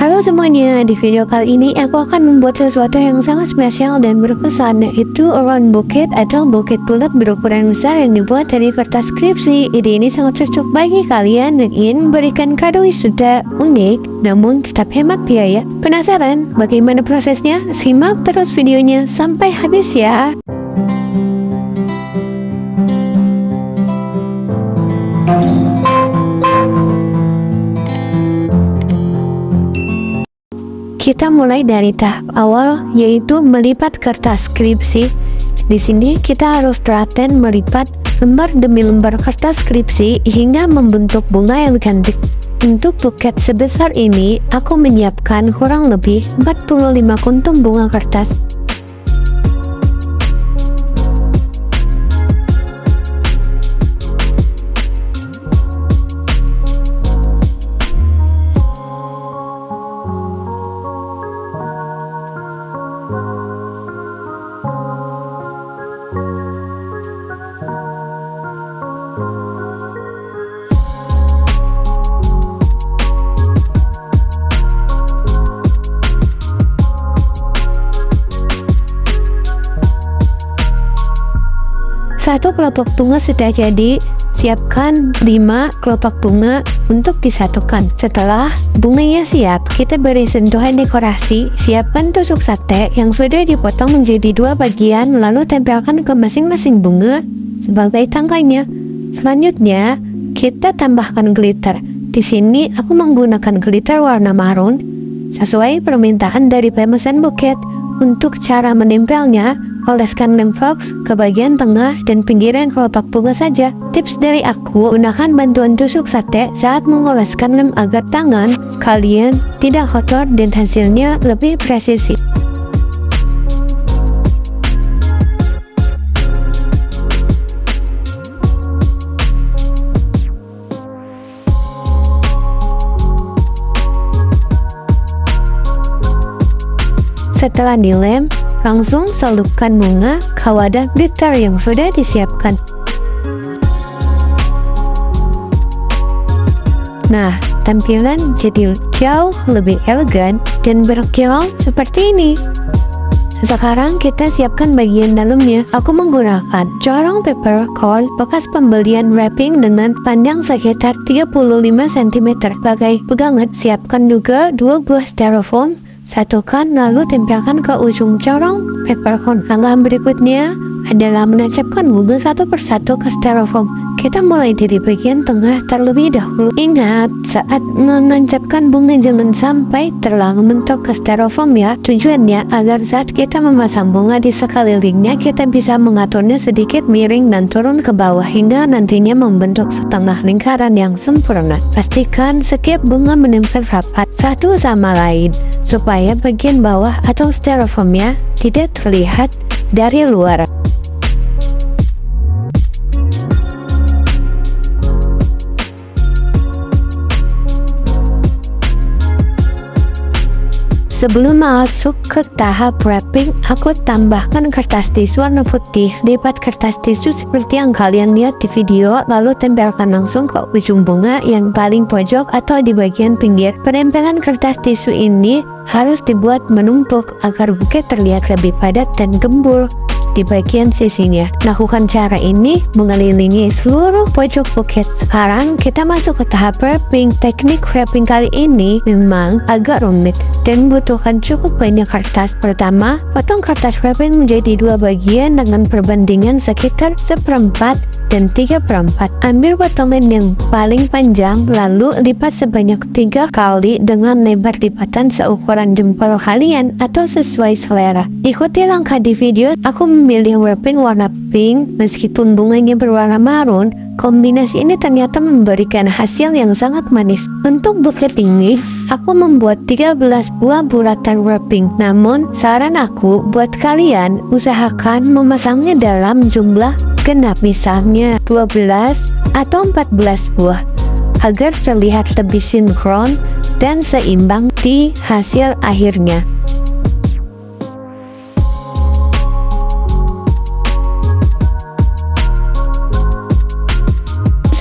Halo semuanya, di video kali ini aku akan membuat sesuatu yang sangat spesial dan berkesan, yaitu round bouquet atau bouquet bulat berukuran besar yang dibuat dari kertas skripsi. Ide ini sangat cocok bagi kalian yang ingin memberikan kado wisuda unik namun tetap hemat biaya. Penasaran bagaimana prosesnya? Simak terus videonya sampai habis ya. Kita mulai dari tahap awal, yaitu melipat kertas skripsi. Di sini kita harus telaten melipat lembar demi lembar kertas skripsi hingga membentuk bunga yang cantik. Untuk buket sebesar ini, aku menyiapkan kurang lebih 45 kuntum bunga kertas. Satu kelopak bunga sudah jadi, siapkan 5 kelopak bunga untuk disatukan. Setelah bunganya siap, kita beri sentuhan dekorasi. Siapkan tusuk sate yang sudah dipotong menjadi 2 bagian, lalu tempelkan ke masing-masing bunga sebagai tangkainya. Selanjutnya, kita tambahkan glitter. Di sini aku menggunakan glitter warna marun sesuai permintaan dari pemesan buket. Untuk cara menempelnya, oleskan lem fox ke bagian tengah dan pinggiran kelopak bunga saja. Tips dari aku, gunakan bantuan tusuk sate saat mengoleskan lem agar tangan kalian tidak kotor dan hasilnya lebih presisi. Setelah dilem, langsung selupkan bunga ke wadah glitter yang sudah disiapkan. Nah, tampilan jadi jauh lebih elegan dan berkilau seperti ini. Sekarang kita siapkan bagian dalamnya. Aku menggunakan corong paper cord bekas pembelian wrapping dengan panjang sekitar 35 cm. Sebagai pegangan, siapkan juga 2 buah styrofoam. Satukan lalu tempelkan ke ujung corong peppercorn. Langkah berikutnya adalah menancapkan bunga satu persatu ke styrofoam. Kita mulai dari bagian tengah terlebih dahulu. Ingat, saat menancapkan bunga jangan sampai terlalu mentok ke styrofoam ya. Tujuannya agar saat kita memasang bunga di sekelilingnya, kita bisa mengaturnya sedikit miring dan turun ke bawah hingga nantinya membentuk setengah lingkaran yang sempurna. Pastikan setiap bunga menempel rapat satu sama lain supaya bagian bawah atau styrofoamnya tidak terlihat dari luar. Sebelum masuk ke tahap wrapping, aku tambahkan kertas tisu warna putih. Lipat kertas tisu seperti yang kalian lihat di video, lalu tempelkan langsung ke ujung bunga yang paling pojok atau di bagian pinggir. Penempelan kertas tisu ini harus dibuat menumpuk agar buket terlihat lebih padat dan gembul di bagian sisinya. Lakukan cara ini mengelilingi seluruh pojok buket. Sekarang kita masuk ke tahap wrapping. Teknik wrapping kali ini memang agak rumit dan membutuhkan cukup banyak kertas. Pertama, potong kertas wrapping menjadi 2 bagian dengan perbandingan sekitar 1/4 dan 3/4. Ambil potongan yang paling panjang, lalu lipat sebanyak 3 kali dengan lebar lipatan seukuran jempol kalian atau sesuai selera. Ikuti langkah di video. Aku memilih wrapping warna pink meskipun bunganya berwarna marun. Kombinasi ini ternyata memberikan hasil yang sangat manis. Untuk buket ini, aku membuat 13 buah bulatan wrapping. Namun, saran aku buat kalian usahakan memasangnya dalam jumlah genap, misalnya 12 atau 14 buah, agar terlihat lebih sinkron dan seimbang di hasil akhirnya.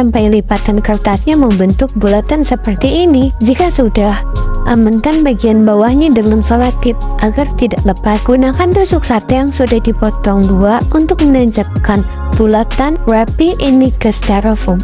sampai lipatan kertasnya membentuk bulatan seperti ini. Jika sudah, amankan bagian bawahnya dengan selotip agar tidak lepas. Gunakan tusuk sate yang sudah dipotong dua untuk menancapkan bulatan wrapping ini ke styrofoam.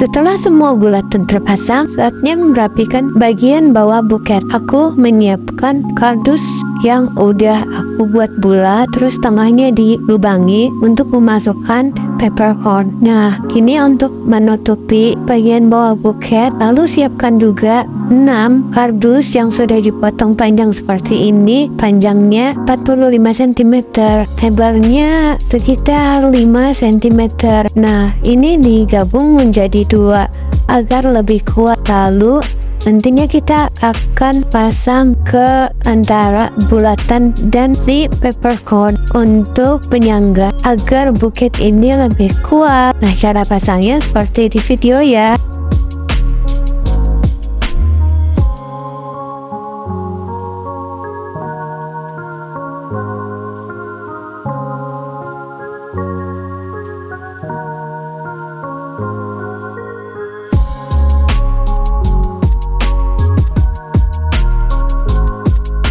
Setelah semua bulatan terpasang, saatnya merapikan bagian bawah buket. Aku menyiapkan kardus yang udah aku buat bulat, terus tengahnya dilubangi untuk memasukkan peppercorn. Nah, ini untuk menutupi bagian bawah buket. Lalu siapkan juga 6 kardus yang sudah dipotong panjang seperti ini. Panjangnya 45 cm, lebarnya sekitar 5 cm. Nah, ini digabung menjadi 2 agar lebih kuat. Lalu nantinya kita akan pasang ke antara bulatan dan si peppercorn untuk penyangga agar buket ini lebih kuat. Nah, cara pasangnya seperti di video ya.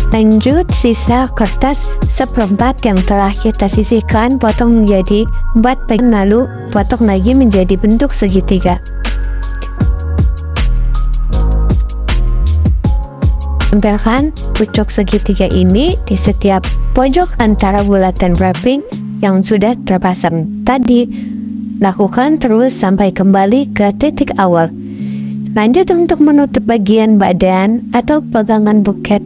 Lanjut, sisa kertas seperempat yang telah kita sisihkan potong menjadi 4 bagian, lalu potong lagi menjadi bentuk segitiga. Tempelkan pucuk segitiga ini di setiap pojok antara bulatan wrapping yang sudah terpasang tadi. Lakukan terus sampai kembali ke titik awal. Lanjut, untuk menutup bagian badan atau pegangan buket,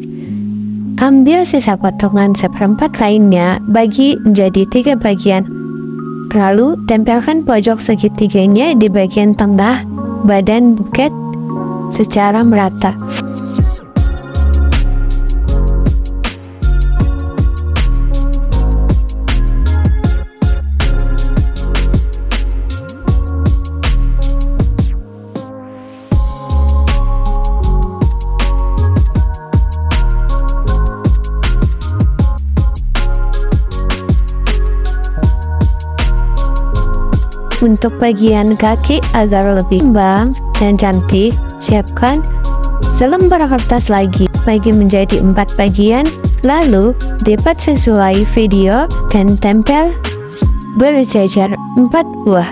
ambil sisa potongan seperempat lainnya, bagi menjadi 3 bagian. Lalu tempelkan pojok segitiganya di bagian tengah badan buket secara merata. Untuk bagian kaki agar lebih seimbang dan cantik, siapkan selembar kertas lagi, bagi menjadi 4 bagian, lalu lipat sesuai video dan tempel berjajar 4 buah.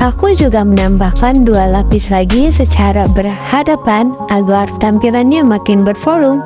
Aku juga menambahkan 2 lapis lagi secara berhadapan agar tampilannya makin bervolume.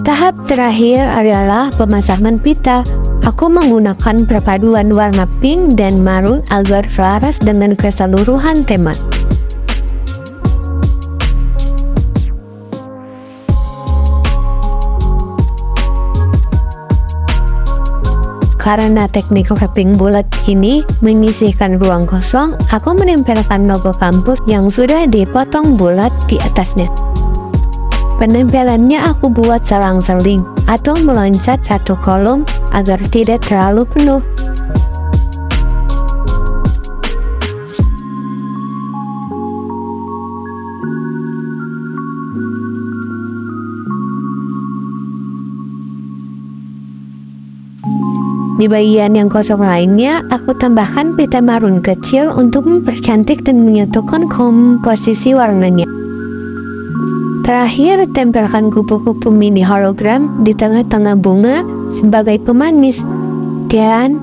Tahap terakhir adalah pemasangan pita. Aku menggunakan perpaduan warna pink dan marun agar selaras dengan keseluruhan tema. Karena teknik wrapping bulat ini menyisihkan ruang kosong, aku menempelkan logo kampus yang sudah dipotong bulat di atasnya. Penempelannya aku buat selang-seling atau meloncat satu kolom agar tidak terlalu penuh. Di bagian yang kosong lainnya, aku tambahkan pita marun kecil untuk mempercantik dan menyatukan komposisi warnanya. Terakhir, tempelkan kupu-kupu mini hologram di tengah-tengah bunga sebagai pemanis. Dan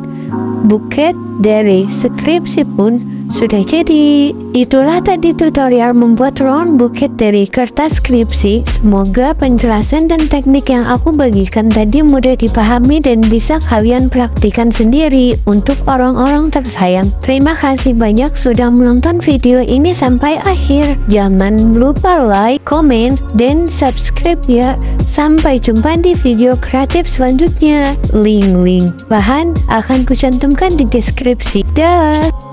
buket dari skripsi pun sudah jadi. Itulah tadi tutorial membuat round buket dari kertas skripsi. Semoga penjelasan dan teknik yang aku bagikan tadi mudah dipahami dan bisa kalian praktikan sendiri. Untuk orang-orang tersayang, terima kasih banyak sudah menonton video ini sampai akhir. Jangan lupa like, komen, dan subscribe ya. Sampai jumpa di video kreatif selanjutnya. Link bahan akan kucantumkan di deskripsi. Dah.